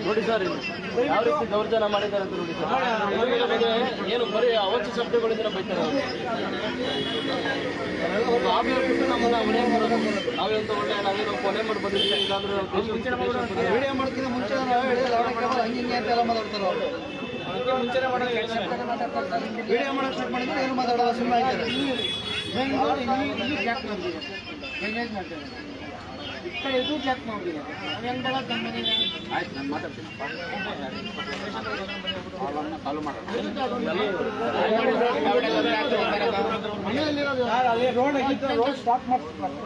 ನೋಡಿ ಸರ್, ಯಾವ ರೀತಿ ದೌರ್ಜನ್ಯ ಮಾಡಿದ್ದಾರೆ ಅಂತ ನೋಡಿ ಸರ್. ಏನು ಬರೀ ಅವತ್ತು ಶಬ್ದಗಳಿಂದ ಬೈತಾರೆ ನಮ್ಮನ್ನ ಮನೆ ಮಾಡೋದು. ನಾವೆಂತ ಒಳ್ಳೆ ನಾವೇನು ಕೊನೆ ಮಾಡಿ ಬಂದಿದ್ದೀವಿ, ಇಲ್ಲಾಂದ್ರೆ ವಿಡಿಯೋ ಮಾಡೋದಕ್ಕಿಂತ ಮುಂಚೆ ಹಂಗೆ ಅಂತೆಲ್ಲ ಮಾತಾಡ್ತಾರೆ. ಮುಂಚೆನೇ ಮಾಡೋದು ವಿಡಿಯೋ ಮಾಡೋದು ಸ್ಟಾರ್ಟ್ ಮಾಡಿದ್ರೆ ಏನು ಮಾತಾಡೋದು ಸುಮ್ಮನೆ ಆಗ್ತಾರೆ. ಎಂಗೇಜ್ ಮಾಡ್ತೇವೆ ಇದು ಬ್ಲಾಕ್ ಮಾಡಿದೆ. ಹೆಂಗ್ ಬರೋದು ನಮ್ಮ ಮನೆಗೆ? ಆಯ್ತು, ನಾನು ಮಾತಾಡ್ತೀನಿ. ರೋಡ್ ಸ್ಟಾಪ್ ಮಾಡ್ತಾರೆ.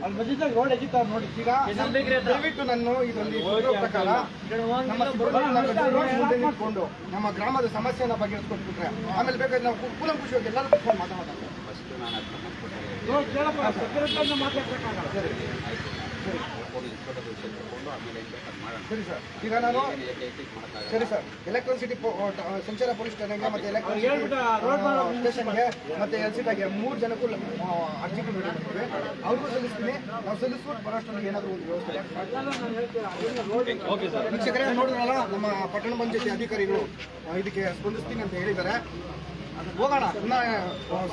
ಅಲ್ಲಿ ಮಧ್ಯದಾಗ ರೋಡ್ ಎಗಿತಾರೆ ನೋಡಿ. ಈಗ ದಯವಿಟ್ಟು ನಾನು ಇದರಲ್ಲಿ ಪ್ರಕಾರ ನಿಂತ್ಕೊಂಡು ನಮ್ಮ ಗ್ರಾಮದ ಸಮಸ್ಯೆನ ಬಗೆಹರಿಸ್ಕೊಟ್ಬಿಟ್ರೆ ಆಮೇಲೆ ಬೇಕಾದ್ರೆ ನಾವು ಕೂಲಂಕುಷವಾಗಿ ಎಲ್ಲರೂ ಕೂತ್ಕೊಂಡು ಮಾತಾಡ್ತಾರೆ. ಸರಿ ಸರ್, ಈಗ ನಾನು ಸರಿ ಸರ್ ಎಲೆಕ್ಟ್ರಿಸಿಟಿ ಸಂಚಾರ ಪೊಲೀಸ್ ಠಾಣೆಗೆ ಮತ್ತೆ ಎಲೆಕ್ಟ್ರಿಸಿಟಿ ಸ್ಟೇಷನ್ಗೆ ಮತ್ತೆ ಎಲ್ಸಿಟಾಗೆ 3 ಜನಕ್ಕೂ ಅರ್ಜಿಗಳು ನೀಡಿದ್ದೀವಿ. ಅವ್ರಿಗೂ ಸಲ್ಲಿಸ್ತೀನಿ. ನಾವು ಸಲ್ಲಿಸ್ಬಿಟ್ಟು ಬರೋಷ್ಟರಲ್ಲಿ ಏನಾದರೂ ಒಂದು ವ್ಯವಸ್ಥೆ. ವೀಕ್ಷಕರೇ ನೋಡಿದ್ರಲ್ಲ, ನಮ್ಮ ಪಟ್ಟಣ ಪಂಚಾಯತಿ ಅಧಿಕಾರಿಗಳು ಇದಕ್ಕೆ ಸ್ಪಂದಿಸ್ತೀನಿ ಅಂತ ಹೇಳಿದ್ದಾರೆ. ಹೋಗೋಣ,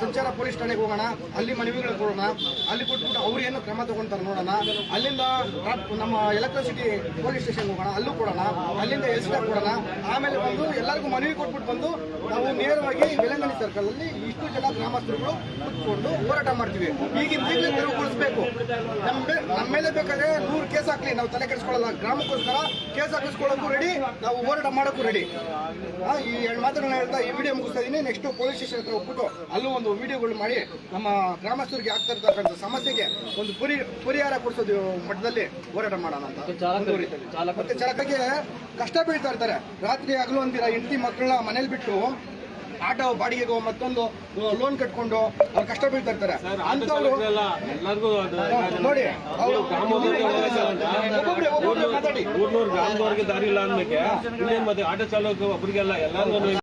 ಸಂಚಾರ ಪೊಲೀಸ್ ಠಾಣೆಗೆ ಹೋಗೋಣ, ಅಲ್ಲಿ ಮನವಿಗಳು ಕೊಡೋಣ. ಅಲ್ಲಿ ಕೊಟ್ಬಿಟ್ಟು ಅವ್ರು ಏನು ಕ್ರಮ ತಗೊಳ್ತಾರೆ ನೋಡೋಣ. ಅಲ್ಲಿಂದ ನಮ್ಮ ಎಲೆಕ್ಟ್ರಿಸಿಟಿ ಪೊಲೀಸ್ ಸ್ಟೇಷನ್ ಹೋಗೋಣ, ಅಲ್ಲೂ ಕೊಡೋಣ. ಅಲ್ಲಿಂದ ಎಲ್ಸಿಟಾಗ್ ಕೊಡೋಣ. ಆಮೇಲೆ ಬಂದು ಎಲ್ಲರಿಗೂ ಮನವಿ ಕೊಟ್ಬಿಟ್ಟು ಬಂದು ನಾವು ನೇರವಾಗಿ ವೆಲಂಗಣಿ ಸರ್ಕಲ್ ಅಲ್ಲಿ ಇಷ್ಟು ಜನ ಗ್ರಾಮಸ್ಥರುಗಳು ಕುತ್ಕೊಂಡು ಹೋರಾಟ ಮಾಡ್ತೀವಿ. ಈಗಿಂದಲೇ ತೆರವುಗೊಳಿಸಬೇಕು. ನಮ್ಮ ಮೇಲೆ ಬೇಕಾದ್ರೆ 100 ಕೇಸ್ ಹಾಕ್ಲಿ, ನಾವು ತಲೆ ಕೆಡಿಸ್ಕೊಳ್ಳಲ್ಲ. ಗ್ರಾಮಕ್ಕೋಸ್ಕರ ಕೇಸ್ ಹಾಕಿಸ್ಕೊಳ್ಳೋಕ್ಕೂ ರೆಡಿ, ನಾವು ಹೋರಾಟ ಮಾಡೋಕ್ಕೂ ರೆಡಿ. ಈ 2 ಮಾತುಗಳನ್ನ ಹೇಳ್ತಾ ಈ ವಿಡಿಯೋ ಮುಗಿಸ್ತಾ ಇದ್ದೀನಿ. ನೆಕ್ಸ್ಟ್ ಪೊಲೀಸ್ ಸ್ಟೇಷನ್ ಹತ್ರ ಹೋಗ್ಬಿಟ್ಟು ಅಲ್ಲೂ ಒಂದು ವಿಡಿಯೋಗಳು ಮಾಡಿ ನಮ್ಮ ಗ್ರಾಮಸ್ಥರಿಗೆ ಆಗ್ತಾ ಇರ್ತಕ್ಕಂಥ ಸಮಸ್ಯೆಗೆ ಒಂದು ಪರಿಹಾರ ಕೊಡಿಸೋದು ಮಟ್ಟದಲ್ಲಿ ಹೋರಾಟ ಮಾಡೋಣ ಅಂತ. ಮತ್ತೆ ಚಾಲಕರಿಗೆ ಕಷ್ಟ ಬೀಳ್ತಾ ಇರ್ತಾರೆ. ರಾತ್ರಿ ಹಗಲು ಅಂದಿರ ಹೆಂಡತಿ ಮಕ್ಕಳನ್ನ ಮನೇಲಿ ಬಿಟ್ಟು ಆಟೋ ಬಾಡಿಗೆಗೋ ಮತ್ತೊಂದು ಲೋನ್ ಕಟ್ಕೊಂಡು ಅವ್ರು ಕಷ್ಟ ಬೀಳ್ತಾ ಇರ್ತಾರೆ. ಅಂತವ್ರು ನೋಡಿ, ಮಾತಾಡಿ. ಗ್ರಾಮದವರೆಗೆ ದಾರಿ ಇಲ್ಲ ಅಂದ್ಮೇಲೆ ಮತ್ತೆ ಆಟೋ ಚಾಲಕ ಒಬ್ಬರಿಗೆಲ್ಲ ಎಲ್ಲರಿಗೂ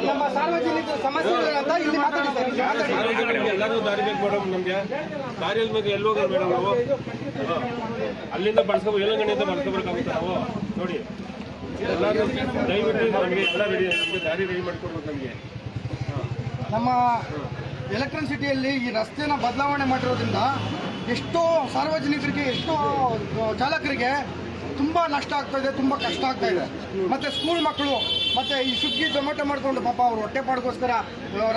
ನಮ್ಮ ಸಾರ್ವಜನಿಕ ಸಮಸ್ಯೆಗಳಂತ ಇಲ್ಲಿ ಮಾತಾಡಿ. ಎಲ್ಲರೂ ದಾರಿ ಬೇಕು ಮೇಡಮ್. ನಮ್ಗೆ ದಾರಿ ಬೇಕು. ಎಲ್ಲಿ ಹೋಗೋದು ಮೇಡಮ್ ನಾವು? ಅಲ್ಲಿಂದ ಬಳಸ್ಕೋಬೇಕು, ಎಲ್ಲಗಣ್ಣಿಂದ ಬಳಸ್ಕೋಬೇಕಾಗುತ್ತೆ ನಾವು. ನೋಡಿ, ಎಲ್ಲರೂ ದಯವಿಟ್ಟು ನಮಗೆ ಎಲ್ಲ ರೆಡಿ, ನಮಗೆ ದಾರಿ ರೆಡಿ ಮಾಡಿಕೊಡ್ಬೇಕು ನಮಗೆ. ನಮ್ಮ ಎಲೆಕ್ಟ್ರಿಸಿಟಿಯಲ್ಲಿ ಈ ರಸ್ತೆನ ಬದಲಾವಣೆ ಮಾಡಿರೋದ್ರಿಂದ ಎಷ್ಟೋ ಸಾರ್ವಜನಿಕರಿಗೆ, ಎಷ್ಟೋ ಚಾಲಕರಿಗೆ ತುಂಬ ನಷ್ಟ ಆಗ್ತಾ ಇದೆ, ತುಂಬ ಕಷ್ಟ ಆಗ್ತಾ ಇದೆ. ಮತ್ತು ಸ್ಕೂಲ್ ಮಕ್ಕಳು ಮತ್ತು ಈ ಸ್ವಿಗ್ಗಿ ಜೊಮ್ಯಾಟೊ ಮಾಡ್ಕೊಂಡು ಪಾಪ ಅವರು ಹೊಟ್ಟೆಪಾಡಿಗೋಸ್ಕರ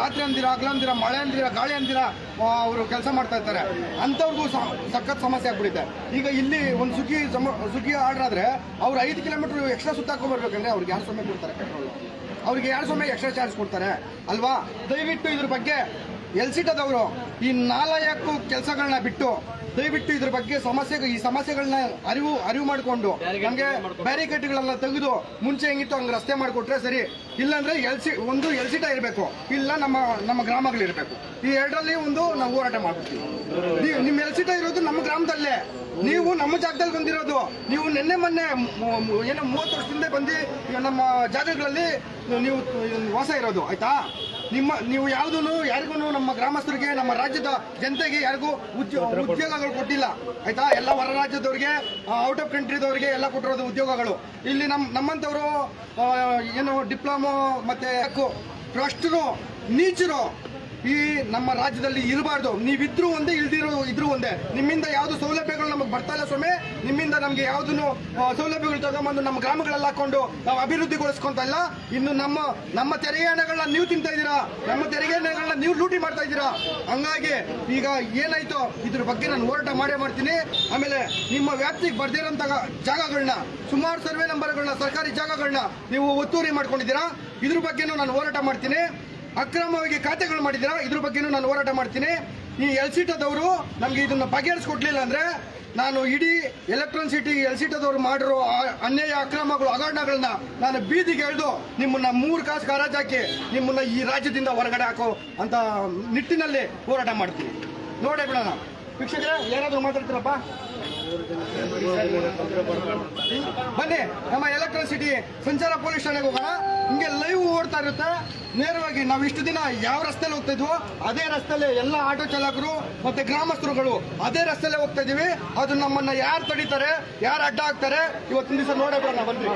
ರಾತ್ರಿ ಅಂದಿರ, ಹಗಲಂದಿರ, ಮಳೆ ಅಂದಿರ, ಗಾಳಿ ಅಂದಿರ ಅವರು ಕೆಲಸ ಮಾಡ್ತಾ ಇರ್ತಾರೆ. ಅಂಥವ್ರಿಗೂ ಸಖತ್ ಸಮಸ್ಯೆ ಆಗ್ಬಿಟ್ಟಿದೆ. ಈಗ ಇಲ್ಲಿ ಒಂದು ಸ್ವಿಗ್ಗಿ ಆರ್ಡ್ರ್ ಆದರೆ ಅವ್ರು 5 ಕಿಲೋಮೀಟ್ರ್ ಎಕ್ಸ್ಟ್ರಾ ಸುತ್ತಾಕೊಂಡ್ಬರ್ಬೇಕಂದ್ರೆ ಅವ್ರಿಗೆ 2 ಸಮಯ ಕೊಡ್ತಾರೆ ಪೆಟ್ರೋಲು. ಅವ್ರಿಗೆ 2 ಸಮಯ ಎಕ್ಸ್ಟ್ರಾ ಚಾರ್ಜ್ ಕೊಡ್ತಾರೆ ಅಲ್ವಾ? ದಯವಿಟ್ಟು ಇದ್ರ ಬಗ್ಗೆ ಎಲ್ಸಿಟದವರು ಈ 4 ಕೆಲಸಗಳನ್ನ ಬಿಟ್ಟು ದಯವಿಟ್ಟು ಇದ್ರ ಬಗ್ಗೆ ಈ ಸಮಸ್ಯೆಗಳನ್ನ ಅರಿವು ಮಾಡಿಕೊಂಡು ನಮಗೆ ಬ್ಯಾರಿಕೇಡ್ಗಳೆಲ್ಲ ತೆಗೆದು ಮುಂಚೆ ಹೆಂಗಿತ್ತು ಹಂಗೆ ರಸ್ತೆ ಮಾಡಿಕೊಟ್ರೆ ಸರಿ. ಇಲ್ಲಾಂದ್ರೆ ಎಲ್ಸಿಟ ಇರಬೇಕು, ಇಲ್ಲ ನಮ್ಮ ಗ್ರಾಮಗಳಿರಬೇಕು. ಈ 2ರಲ್ಲಿ ಒಂದು ನಾವು ಹೋರಾಟ ಮಾಡ್ಬಿಡ್ತೀವಿ. ನಿಮ್ಮ ಎಲ್ಸಿಟ ಇರೋದು ನಮ್ಮ ಗ್ರಾಮದಲ್ಲೇ, ನೀವು ನಮ್ಮ ಜಾಗದಲ್ಲಿ ಬಂದಿರೋದು. ನೀವು ಮೊನ್ನೆ ಏನೋ 30 ವರ್ಷದಿಂದ ಬಂದು ನಮ್ಮ ಜಾಗಗಳಲ್ಲಿ ನೀವು ವಾಸ ಇರೋದು, ಆಯ್ತಾ? ನೀವು ಯಾರಿಗೂ ನಮ್ಮ ಗ್ರಾಮಸ್ಥರಿಗೆ, ನಮ್ಮ ರಾಜ್ಯದ ಜನತೆಗೆ ಯಾರಿಗೂ ಉದ್ಯೋಗಗಳು ಕೊಟ್ಟಿಲ್ಲ, ಆಯ್ತಾ? ಎಲ್ಲ ಹೊರ ರಾಜ್ಯದವ್ರಿಗೆ, ಔಟ್ ಆಫ್ ಕಂಟ್ರಿದವ್ರಿಗೆ ಎಲ್ಲ ಕೊಟ್ಟಿರೋದು ಉದ್ಯೋಗಗಳು. ಇಲ್ಲಿ ನಮ್ಮಂಥವ್ರು ಏನು ಡಿಪ್ಲೊಮೊ ಮತ್ತೆ ಭ್ರಷ್ಟರು, ನೀಚರು ಈ ನಮ್ಮ ರಾಜ್ಯದಲ್ಲಿ ಇರಬಾರ್ದು. ನೀವಿದ್ರು ಒಂದೇ, ಇದ್ರು ಒಂದೇ. ನಿಮ್ಮಿಂದ ಯಾವ್ದು ಸೌಲಭ್ಯಗಳು ನಮಗೆ ಬರ್ತಾ ಇಲ್ಲ ಸ್ವಾಮಿ. ನಿಮ್ಮಿಂದ ನಮ್ಗೆ ಯಾವ್ದು ಸೌಲಭ್ಯಗಳು ತಗೊಂಬಂದು ನಮ್ಮ ಗ್ರಾಮಗಳಲ್ಲಿ ಹಾಕೊಂಡು ನಾವು ಅಭಿವೃದ್ಧಿಗೊಳಿಸ್ಕೊಂತ ಇಲ್ಲ. ಇನ್ನು ನಮ್ಮ ತೆರಿಗೆ ಹಣಗಳನ್ನ ನೀವು ತಿಂತಾ ಇದ್ದೀರಾ, ನಮ್ಮ ತೆರಿಗೆ ಹಣಗಳನ್ನ ನೀವು ಲೂಟಿ ಮಾಡ್ತಾ ಇದ್ದೀರಾ. ಹಂಗಾಗಿ ಈಗ ಏನಾಯ್ತು ಇದ್ರ ಬಗ್ಗೆ ನಾನು ಹೋರಾಟ ಮಾಡ್ತೀನಿ. ಆಮೇಲೆ ನಿಮ್ಮ ವ್ಯಾಪ್ತಿಗೆ ಬರ್ದಿರೋಂಥ ಜಾಗಗಳನ್ನ, ಸುಮಾರು ಸರ್ವೆ ನಂಬರ್ಗಳನ್ನ, ಸರ್ಕಾರಿ ಜಾಗಗಳನ್ನ ನೀವು ಒತ್ತುವರಿ ಮಾಡ್ಕೊಂಡಿದ್ದೀರಾ. ಇದ್ರ ಬಗ್ಗೆನೂ ನಾನು ಹೋರಾಟ ಮಾಡ್ತೀನಿ. ಅಕ್ರಮವಾಗಿ ಖಾತೆಗಳು ಮಾಡಿದ್ದೀರಾ, ಇದ್ರ ಬಗ್ಗೆನೂ ನಾನು ಹೋರಾಟ ಮಾಡ್ತೀನಿ. ಈ ಎಲ್ಸಿಟದವರು ನಮಗೆ ಇದನ್ನು ಬಗೆಹರಿಸ್ಕೊಡ್ಲಿಲ್ಲ ಅಂದರೆ ನಾನು ಇಡೀ ಎಲ್ಸಿಟದವರು ಮಾಡಿರೋ ಅನ್ಯಾಯ, ಅಕ್ರಮಗಳು, ಹಗರಣಗಳನ್ನ ನಾನು ಬೀದಿಗೆ ಎಳೆದು ನಿಮ್ಮನ್ನ 3 ಕಾಸು ಹರಾಜಾಕಿ ನಿಮ್ಮನ್ನ ಈ ರಾಜ್ಯದಿಂದ ಹೊರಗಡೆ ಹಾಕೋ ಅಂತ ನಿಟ್ಟಿನಲ್ಲಿ ಹೋರಾಟ ಮಾಡ್ತೀನಿ. ನೋಡೇ ಬಿಡೋಣ. ವೀಕ್ಷಕರೇ ಏನಾದರೂ ಮಾತಾಡ್ತೀರಪ್ಪ? ಬನ್ನಿ ನಮ್ಮ ಎಲೆಕ್ಟ್ರಿಸಿಟಿ ಸಂಚಾರ ಪೊಲೀಸ್ ಠಾಣೆಗೆ ಹೋಗೋಣ. ಹಿಂಗೆ ಲೈವ್ ಓಡ್ತಾ ಇರುತ್ತೆ ನೇರವಾಗಿ. ನಾವು ಇಷ್ಟು ದಿನ ಯಾವ ರಸ್ತೆಯಲ್ಲಿ ಹೋಗ್ತಾ ಇದ್ವೋ ಅದೇ ರಸ್ತೆಯಲ್ಲಿ ಎಲ್ಲ ಆಟೋ ಚಾಲಕರು ಮತ್ತೆ ಗ್ರಾಮಸ್ಥರುಗಳು ಅದೇ ರಸ್ತೆಯಲ್ಲೇ ಹೋಗ್ತಾ ಇದೀವಿ. ಅದು ನಮ್ಮನ್ನ ಯಾರು ತಡೀತಾರೆ, ಯಾರು ಅಡ್ಡ ಹಾಕ್ತಾರೆ ಇವತ್ತಿನ ದಿವಸ ನೋಡೇ ಬಿಡೋಣ. ಬನ್ನಿ.